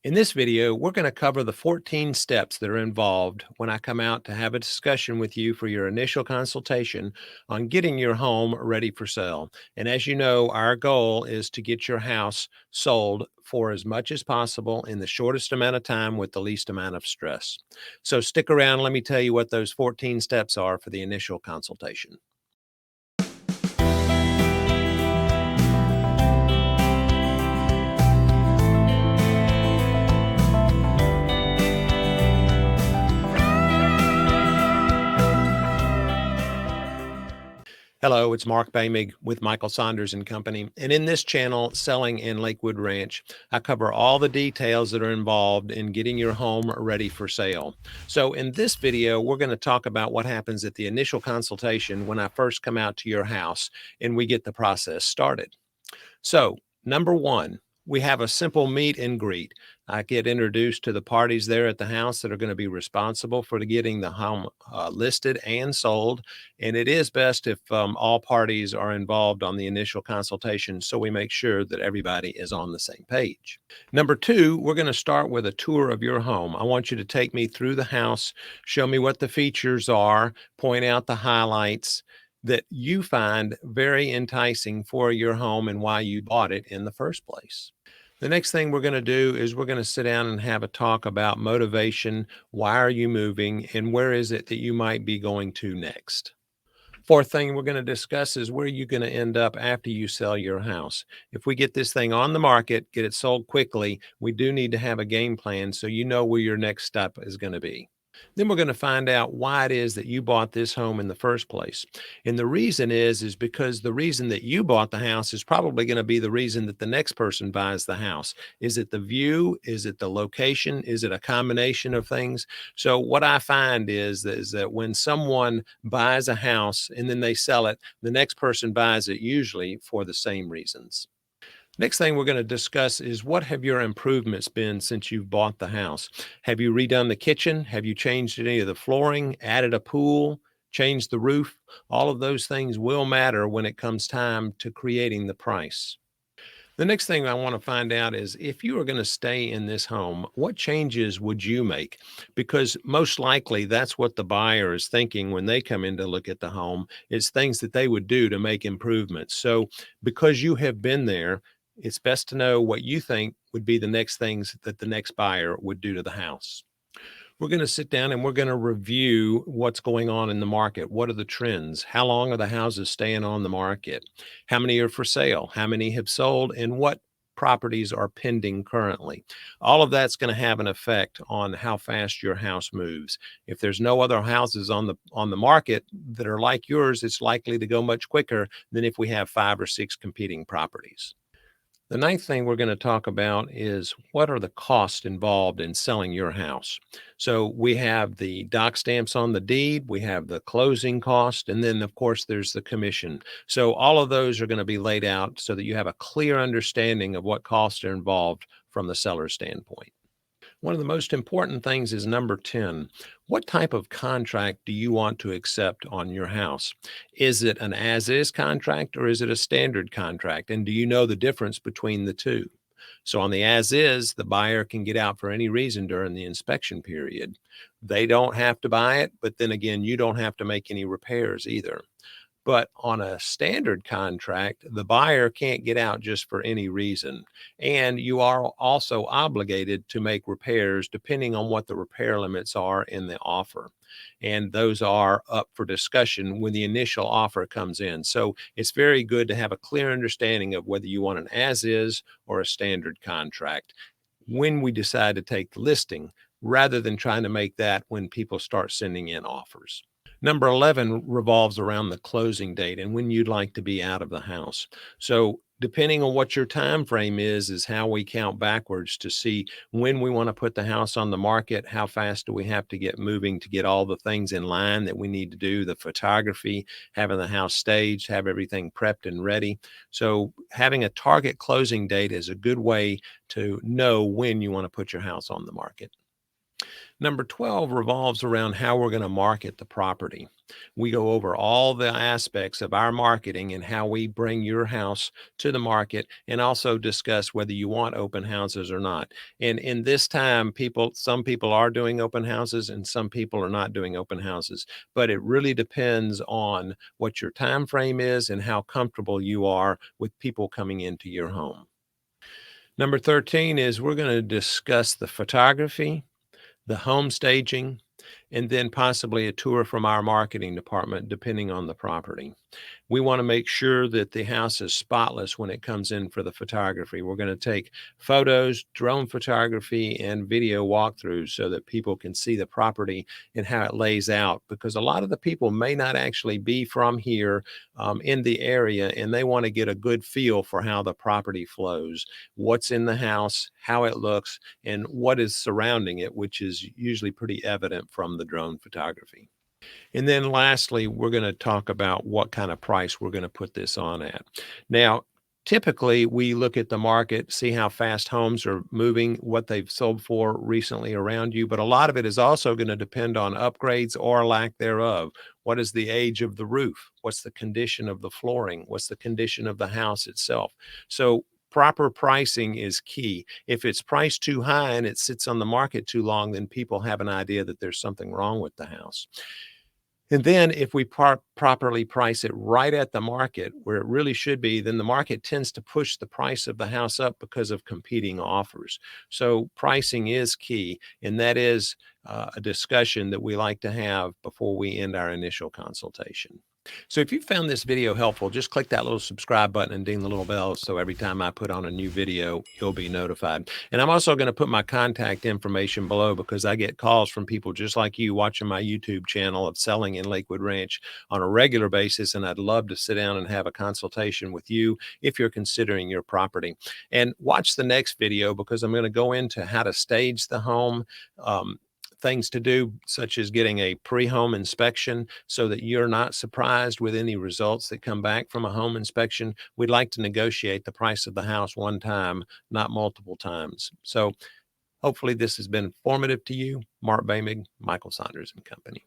In this video, we're going to cover the 14 steps that are involved when I come out to have a discussion with you for your initial consultation on getting your home ready for sale. And as you know, our goal is to get your house sold for as much as possible in the shortest amount of time with the least amount of stress. So stick around. Let me tell you what those 14 steps are for the initial consultation. Hello, it's Mark Boehmig with Michael Saunders and Company. And in this channel, Selling in Lakewood Ranch, I cover all the details that are involved in getting your home ready for sale. So in this video, we're going to talk about what happens at the initial consultation when I first come out to your house and we get the process started. So, number one, we have a simple meet and greet. I get introduced to the parties there at the house that are going to be responsible for getting the home listed and sold. And it is best if all parties are involved on the initial consultation so we make sure that everybody is on the same page. Number two, we're going to start with a tour of your home. I want you to take me through the house, show me what the features are, point out the highlights that you find very enticing for your home and why you bought it in the first place. The next thing we're going to do is we're going to sit down and have a talk about motivation. Why are you moving and where is it that you might be going to next? Fourth thing we're going to discuss is where you're going to end up after you sell your house. If we get this thing on the market, get it sold quickly, we do need to have a game plan so you know where your next step is going to be. Then we're going to find out why it is that you bought this home in the first place. And the reason is because the reason that you bought the house is probably going to be the reason that the next person buys the house. Is it the view? Is it the location? Is it a combination of things? So what I find is that when someone buys a house and then they sell it, the next person buys it usually for the same reasons. Next thing we're going to discuss is what have your improvements been since you've bought the house? Have you redone the kitchen? Have you changed any of the flooring, added a pool, changed the roof? All of those things will matter when it comes time to creating the price. The next thing I want to find out is if you are going to stay in this home, what changes would you make? Because most likely that's what the buyer is thinking when they come in to look at the home is things that they would do to make improvements. So because you have been there, it's best to know what you think would be the next things that the next buyer would do to the house. We're going to sit down and we're going to review what's going on in the market. What are the trends? How long are the houses staying on the market? How many are for sale? How many have sold? And what properties are pending currently? All of that's going to have an effect on how fast your house moves. If there's no other houses on the market that are like yours, it's likely to go much quicker than if we have 5 or 6 competing properties. The ninth thing we're going to talk about is what are the costs involved in selling your house. So we have the doc stamps on the deed, we have the closing cost, and then of course there's the commission. So all of those are going to be laid out so that you have a clear understanding of what costs are involved from the seller's standpoint. One of the most important things is number 10. What type of contract do you want to accept on your house? Is it an as-is contract or is it a standard contract? And do you know the difference between the two? So on the as-is, the buyer can get out for any reason during the inspection period. They don't have to buy it, but then again, you don't have to make any repairs either. But on a standard contract, the buyer can't get out just for any reason. And you are also obligated to make repairs depending on what the repair limits are in the offer. And those are up for discussion when the initial offer comes in. So it's very good to have a clear understanding of whether you want an as-is or a standard contract when we decide to take the listing, rather than trying to make that when people start sending in offers. Number 11 revolves around the closing date and when you'd like to be out of the house. So depending on what your time frame is how we count backwards to see when we want to put the house on the market, how fast do we have to get moving to get all the things in line that we need to do, the photography, having the house staged, have everything prepped and ready. So having a target closing date is a good way to know when you want to put your house on the market. Number 12 revolves around how we're going to market the property. We go over all the aspects of our marketing and how we bring your house to the market, and also discuss whether you want open houses or not. And in this time, some people are doing open houses and some people are not doing open houses, but it really depends on what your time frame is and how comfortable you are with people coming into your home. Number 13 is we're going to discuss the photography, the home staging, and then possibly a tour from our marketing department, depending on the property. We want to make sure that the house is spotless when it comes in for the photography. We're going to take photos, drone photography, and video walkthroughs so that people can see the property and how it lays out, because a lot of the people may not actually be from here in the area, and they want to get a good feel for how the property flows, what's in the house, how it looks, and what is surrounding it, which is usually pretty evident from the drone photography. And then lastly, we're going to talk about what kind of price we're going to put this on at. Now, typically we look at the market, see how fast homes are moving, what they've sold for recently around you, but a lot of it is also going to depend on upgrades or lack thereof. What is the age of the roof? What's the condition of the flooring? What's the condition of the house itself? So proper pricing is key. If it's priced too high and it sits on the market too long, then people have an idea that there's something wrong with the house. And then if we properly price it right at the market where it really should be, then the market tends to push the price of the house up because of competing offers. So pricing is key, and that is a discussion that we like to have before we end our initial consultation. So if you found this video helpful, just click that little subscribe button and ding the little bell so every time I put on a new video, you'll be notified. And I'm also going to put my contact information below, because I get calls from people just like you watching my YouTube channel of selling in Lakewood Ranch on a regular basis, and I'd love to sit down and have a consultation with you if you're considering your property. And watch the next video, because I'm going to go into how to stage the home, things to do, such as getting a pre-home inspection so that you're not surprised with any results that come back from a home inspection. We'd like to negotiate the price of the house one time, not multiple times. So hopefully this has been informative to you. Mark Boehmig, Michael Saunders and Company.